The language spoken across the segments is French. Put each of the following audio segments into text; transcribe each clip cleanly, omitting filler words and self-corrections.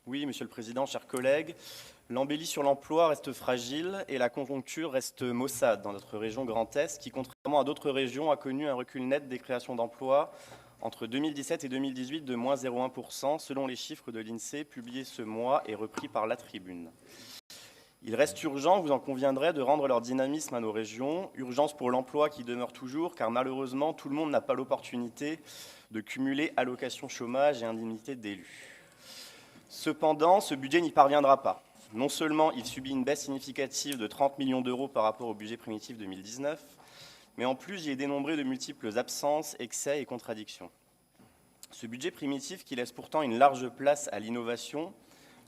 Oui, Monsieur le Président, chers collègues, l'embellie sur l'emploi reste fragile et la conjoncture reste maussade dans notre région Grand Est, qui, contrairement à d'autres régions, a connu un recul net des créations d'emplois entre 2017 et 2018 de moins 0,1%, selon les chiffres de l'INSEE publiés ce mois et repris par La Tribune. Il reste urgent, vous en conviendrez, de rendre leur dynamisme à nos régions. Urgence pour l'emploi qui demeure toujours, car malheureusement, tout le monde n'a pas l'opportunité de cumuler allocation chômage et indemnité d'élu. Cependant, ce budget n'y parviendra pas. Non seulement il subit une baisse significative de 30 millions d'euros par rapport au budget primitif 2019, mais en plus il est dénombré de multiples absences, excès et contradictions. Ce budget primitif, qui laisse pourtant une large place à l'innovation,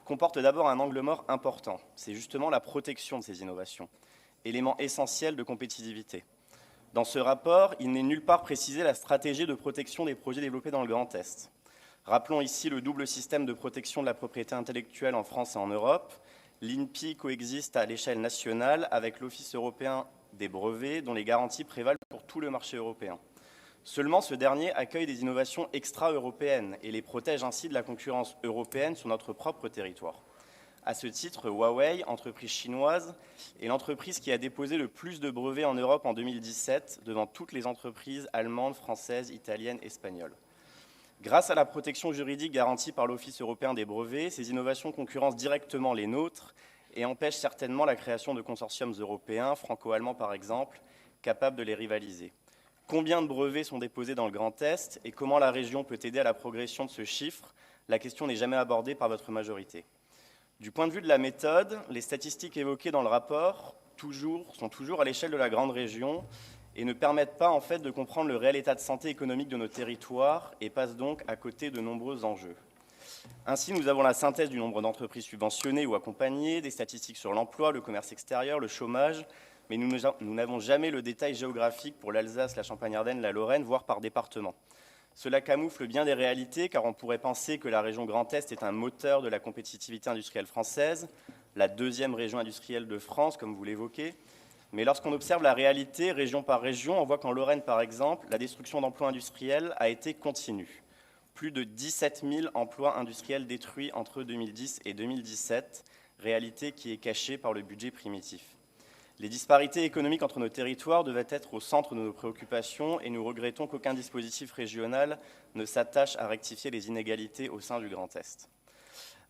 comporte d'abord un angle mort important. C'est justement la protection de ces innovations, élément essentiel de compétitivité. Dans ce rapport, il n'est nulle part précisé la stratégie de protection des projets développés dans le Grand Est. Rappelons ici le double système de protection de la propriété intellectuelle en France et en Europe. L'INPI coexiste à l'échelle nationale avec l'Office européen des brevets, dont les garanties prévalent pour tout le marché européen. Seulement, ce dernier accueille des innovations extra-européennes et les protège ainsi de la concurrence européenne sur notre propre territoire. À ce titre, Huawei, entreprise chinoise, est l'entreprise qui a déposé le plus de brevets en Europe en 2017, devant toutes les entreprises allemandes, françaises, italiennes, espagnoles. Grâce à la protection juridique garantie par l'Office européen des brevets, ces innovations concurrencent directement les nôtres et empêchent certainement la création de consortiums européens, franco-allemands par exemple, capables de les rivaliser. Combien de brevets sont déposés dans le Grand Est et comment la région peut aider à la progression de ce chiffre? La question n'est jamais abordée par votre majorité. Du point de vue de la méthode, les statistiques évoquées dans le rapport sont toujours à l'échelle de la grande région et ne permettent pas en fait de comprendre le réel état de santé économique de nos territoires et passent donc à côté de nombreux enjeux. Ainsi, nous avons la synthèse du nombre d'entreprises subventionnées ou accompagnées, des statistiques sur l'emploi, le commerce extérieur, le chômage, mais nous n'avons jamais le détail géographique pour l'Alsace, la Champagne-Ardenne, la Lorraine, voire par département. Cela camoufle bien des réalités, car on pourrait penser que la région Grand Est est un moteur de la compétitivité industrielle française, la deuxième région industrielle de France, comme vous l'évoquez. Mais lorsqu'on observe la réalité région par région, on voit qu'en Lorraine, par exemple, la destruction d'emplois industriels a été continue. Plus de 17 000 emplois industriels détruits entre 2010 et 2017, réalité qui est cachée par le budget primitif. Les disparités économiques entre nos territoires devaient être au centre de nos préoccupations et nous regrettons qu'aucun dispositif régional ne s'attache à rectifier les inégalités au sein du Grand Est.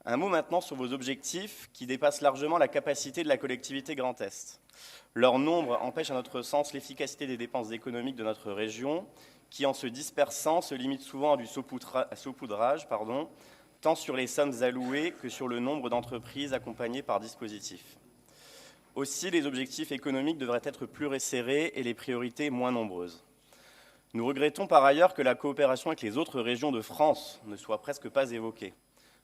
Un mot maintenant sur vos objectifs qui dépassent largement la capacité de la collectivité Grand Est. Leur nombre empêche à notre sens l'efficacité des dépenses économiques de notre région, qui en se dispersant se limite souvent à du saupoudrage, tant sur les sommes allouées que sur le nombre d'entreprises accompagnées par dispositif. Aussi, les objectifs économiques devraient être plus resserrés et les priorités moins nombreuses. Nous regrettons par ailleurs que la coopération avec les autres régions de France ne soit presque pas évoquée.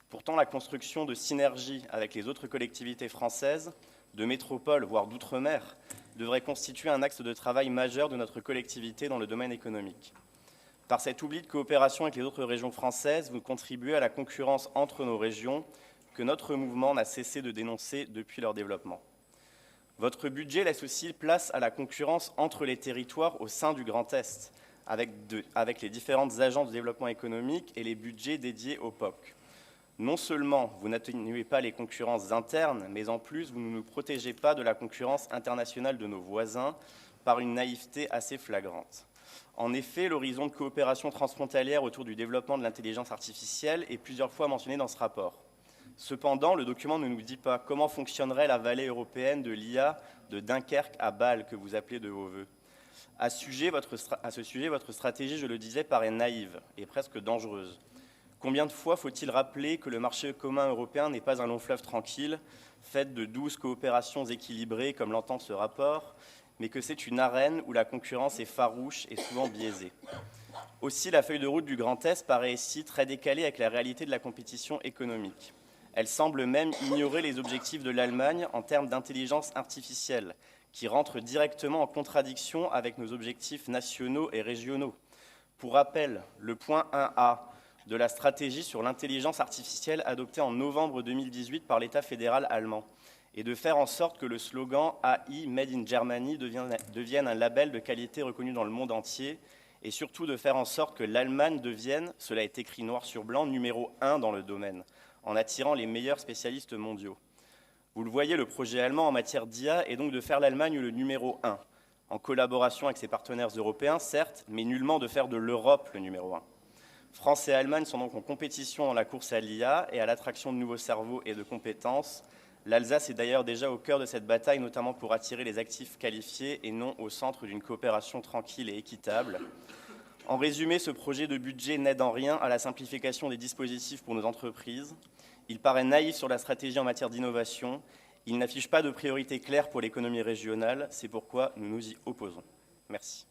Pourtant, la construction de synergies avec les autres collectivités françaises, de métropole, voire d'outre-mer, devrait constituer un axe de travail majeur de notre collectivité dans le domaine économique. Par cet oubli de coopération avec les autres régions françaises, vous contribuez à la concurrence entre nos régions que notre mouvement n'a cessé de dénoncer depuis leur développement. Votre budget laisse aussi place à la concurrence entre les territoires au sein du Grand Est, avec les différentes agences de développement économique et les budgets dédiés au POC. Non seulement vous n'atténuez pas les concurrences internes, mais en plus vous ne nous protégez pas de la concurrence internationale de nos voisins par une naïveté assez flagrante. En effet, l'horizon de coopération transfrontalière autour du développement de l'intelligence artificielle est plusieurs fois mentionné dans ce rapport. Cependant, le document ne nous dit pas comment fonctionnerait la vallée européenne de l'IA de Dunkerque à Bâle, que vous appelez de vos voeux. À ce sujet, votre stratégie, je le disais, paraît naïve et presque dangereuse. Combien de fois faut-il rappeler que le marché commun européen n'est pas un long fleuve tranquille, fait de 12 coopérations équilibrées, comme l'entend ce rapport, mais que c'est une arène où la concurrence est farouche et souvent biaisée. Aussi, la feuille de route du Grand Est paraît ici très décalée avec la réalité de la compétition économique. Elle semble même ignorer les objectifs de l'Allemagne en termes d'intelligence artificielle, qui rentrent directement en contradiction avec nos objectifs nationaux et régionaux. Pour rappel, le point 1A de la stratégie sur l'intelligence artificielle adoptée en novembre 2018 par l'État fédéral allemand est de faire en sorte que le slogan AI Made in Germany devienne un label de qualité reconnu dans le monde entier et surtout de faire en sorte que l'Allemagne devienne, cela est écrit noir sur blanc, numéro 1 dans le domaine, en attirant les meilleurs spécialistes mondiaux. Vous le voyez, le projet allemand en matière d'IA est donc de faire l'Allemagne le numéro 1, en collaboration avec ses partenaires européens, certes, mais nullement de faire de l'Europe le numéro 1. France et Allemagne sont donc en compétition dans la course à l'IA et à l'attraction de nouveaux cerveaux et de compétences. L'Alsace est d'ailleurs déjà au cœur de cette bataille, notamment pour attirer les actifs qualifiés et non au centre d'une coopération tranquille et équitable. En résumé, ce projet de budget n'aide en rien à la simplification des dispositifs pour nos entreprises. Il paraît naïf sur la stratégie en matière d'innovation. Il n'affiche pas de priorité claire pour l'économie régionale. C'est pourquoi nous nous y opposons. Merci.